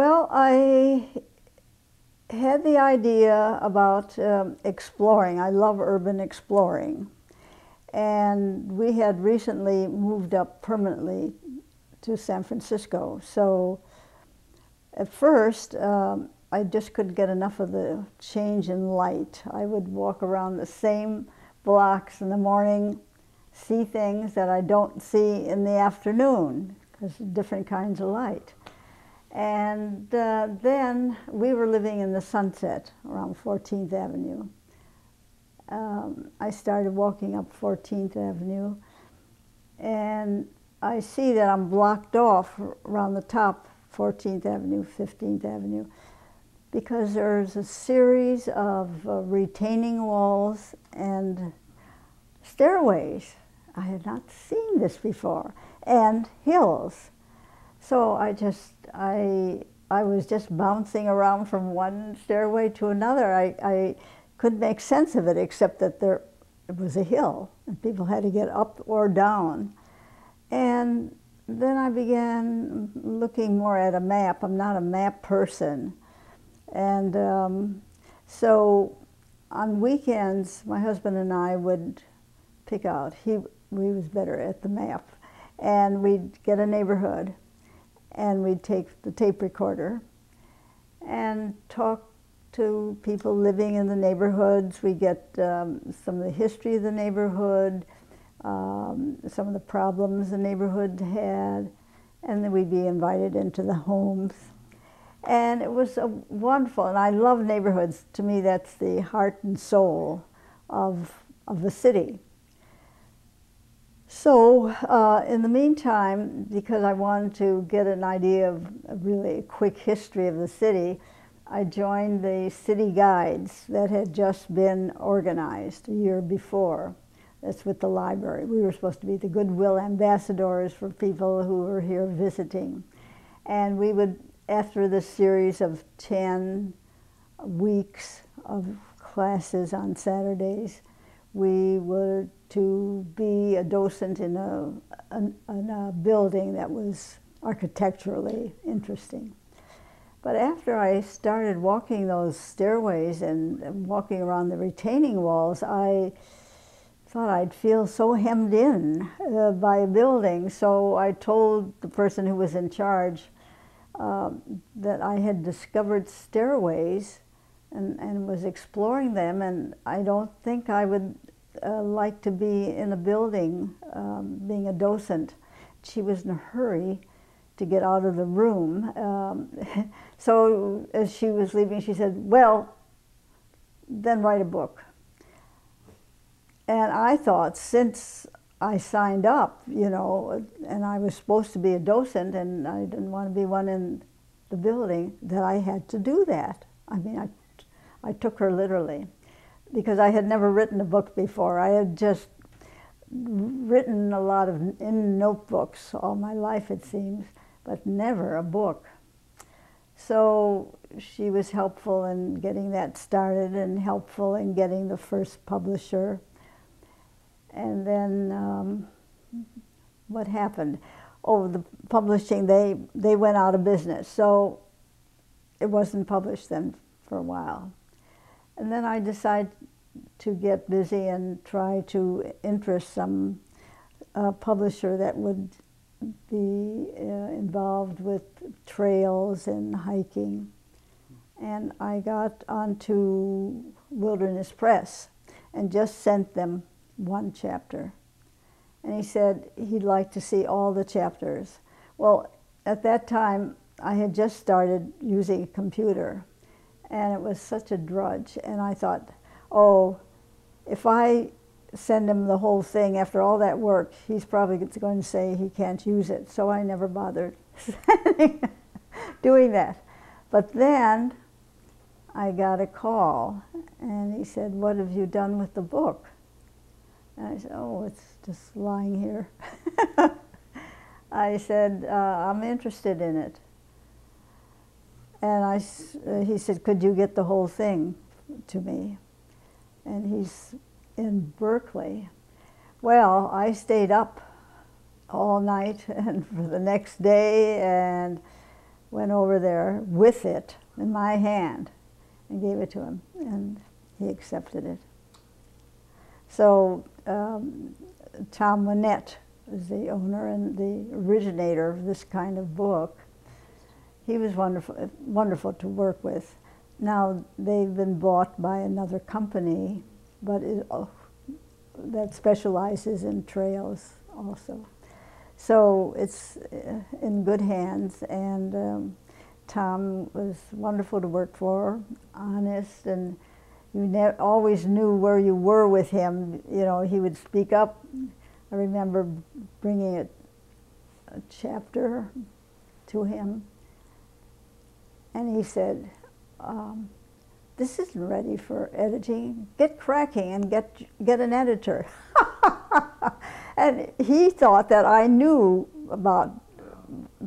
Well, I had the idea about exploring. I love urban exploring. And we had recently moved up permanently to San Francisco. So at first, I just couldn't get enough of the change in light. I would walk around the same blocks in the morning, see things that I don't see in the afternoon, because of different kinds of light. And then we were living in the Sunset around 14th Avenue. I started walking up 14th Avenue, and I see that I'm blocked off around the top, 14th Avenue, 15th Avenue, because there's a series of retaining walls and stairways. I had not seen this before, and hills. So I was just bouncing around from one stairway to another. I couldn't make sense of it, except that it was a hill, and people had to get up or down. And then I began looking more at a map. I'm not a map person. And so on weekends, my husband and I would pick out. We was better at the map. And we'd get a neighborhood, and we'd take the tape recorder and talk to people living in the neighborhoods. We get some of the history of the neighborhood, some of the problems the neighborhood had, and then we'd be invited into the homes. And it was wonderful, and I love neighborhoods. To me, that's the heart and soul of the city. So in the meantime, because I wanted to get an idea of a really quick history of the city, I joined the city guides that had just been organized a year before. That's with the library. We were supposed to be the goodwill ambassadors for people who were here visiting. And we would, after this series of 10 weeks of classes on Saturdays, we were to be a docent in a building that was architecturally interesting. But after I started walking those stairways and walking around the retaining walls, I thought I'd feel so hemmed in by a building. So I told the person who was in charge that I had discovered stairways and was exploring them, and I don't think I would like to be in a building being a docent. She was in a hurry to get out of the room. So as she was leaving, she said, well, then write a book. And I thought, since I signed up, you know, and I was supposed to be a docent and I didn't want to be one in the building, that I had to do that. I mean, I took her literally, because I had never written a book before. I had just written a lot in notebooks all my life, it seems, but never a book. So she was helpful in getting that started and helpful in getting the first publisher. And then what happened? Oh, the publishing, they went out of business. So it wasn't published then for a while. And then I decided to get busy and try to interest some publisher that would be involved with trails and hiking. And I got onto Wilderness Press and just sent them one chapter. And he said he'd like to see all the chapters. Well, at that time, I had just started using a computer, and it was such a drudge. And I thought, oh, if I send him the whole thing after all that work, he's probably going to say he can't use it. So I never bothered doing that. But then I got a call, and he said, what have you done with the book? And I said, oh, it's just lying here. I said, I'm interested in it. And he said, could you get the whole thing to me? And he's in Berkeley. Well, I stayed up all night and for the next day, and went over there with it in my hand and gave it to him, and he accepted it. So Tom Winnett is the owner and the originator of this kind of book. He was wonderful, wonderful to work with. Now they've been bought by another company, but that specializes in trails also. So it's in good hands, and Tom was wonderful to work for, honest, and you always knew where you were with him. You know, he would speak up. I remember bringing a chapter to him, and he said, this isn't ready for editing. Get cracking and get an editor. And he thought that I knew about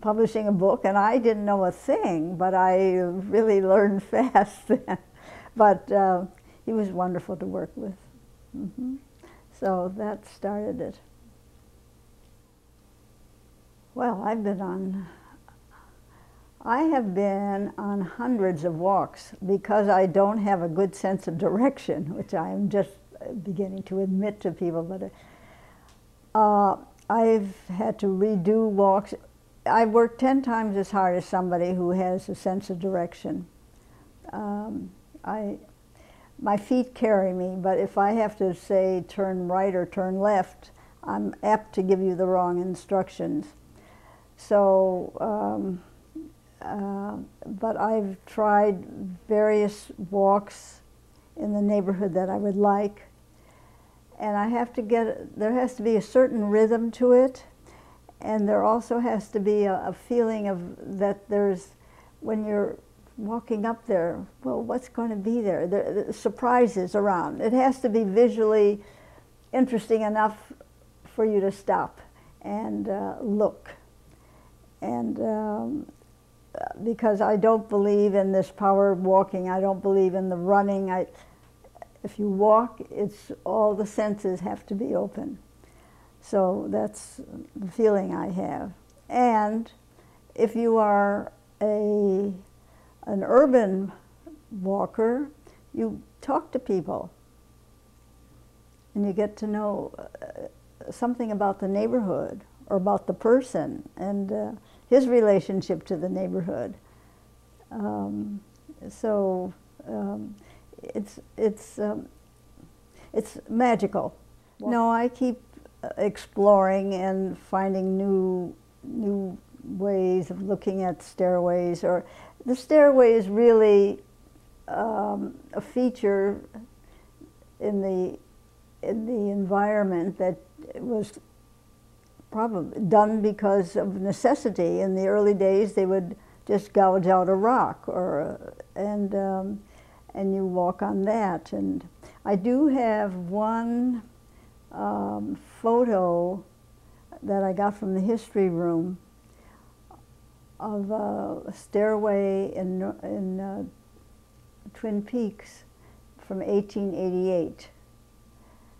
publishing a book, and I didn't know a thing, but I really learned fast then. But he was wonderful to work with. So that started it. Well, I have been on hundreds of walks because I don't have a good sense of direction, which I am just beginning to admit to people. But I've had to redo walks. I've worked 10 times as hard as somebody who has a sense of direction. My feet carry me, but if I have to say turn right or turn left, I'm apt to give you the wrong instructions. So, but I've tried various walks in the neighborhood that I would like, and there has to be a certain rhythm to it, and there also has to be a feeling of that when you're walking up there, well, what's going to be there? There are surprises around. It has to be visually interesting enough for you to stop and look. And because I don't believe in this power walking, I don't believe in the running. If you walk, all the senses have to be open. So that's the feeling I have. And if you are an urban walker, you talk to people and you get to know something about the neighborhood or about the person and his relationship to the neighborhood. It's magical. No, I keep exploring and finding new ways of looking at stairways. Or the stairway is really a feature in the environment that was probably done because of necessity. In the early days, they would just gouge out a rock, and you walk on that. And I do have one photo that I got from the history room of a stairway in Twin Peaks from 1888.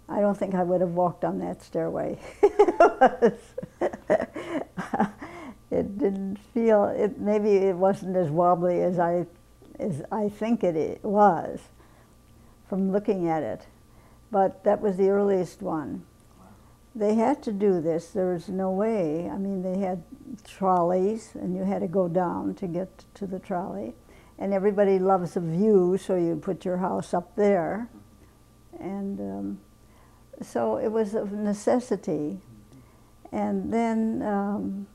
I don't think I would have walked on that stairway. It didn't feel, maybe it wasn't as wobbly as I think it was from looking at it. But that was the earliest one. They had to do this. There was no way. I mean, they had trolleys, and you had to go down to get to the trolley. And everybody loves a view, so you put your house up there. And so it was of necessity. And then,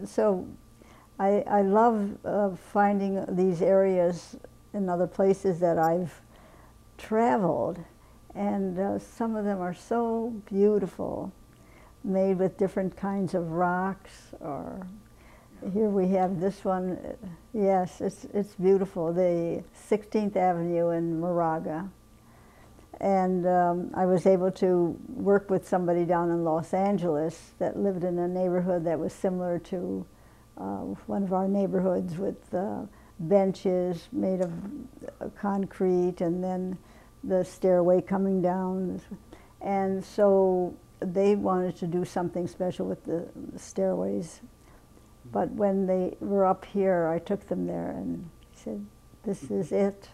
so I love finding these areas in other places that I've traveled. And some of them are so beautiful, made with different kinds of rocks. Or here we have this one. Yes, it's beautiful. The 16th Avenue in Moraga. And I was able to work with somebody down in Los Angeles that lived in a neighborhood that was similar to one of our neighborhoods, with benches made of concrete, and then the stairway coming down. And so they wanted to do something special with the stairways. But when they were up here, I took them there and said, this is it.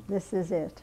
This is it.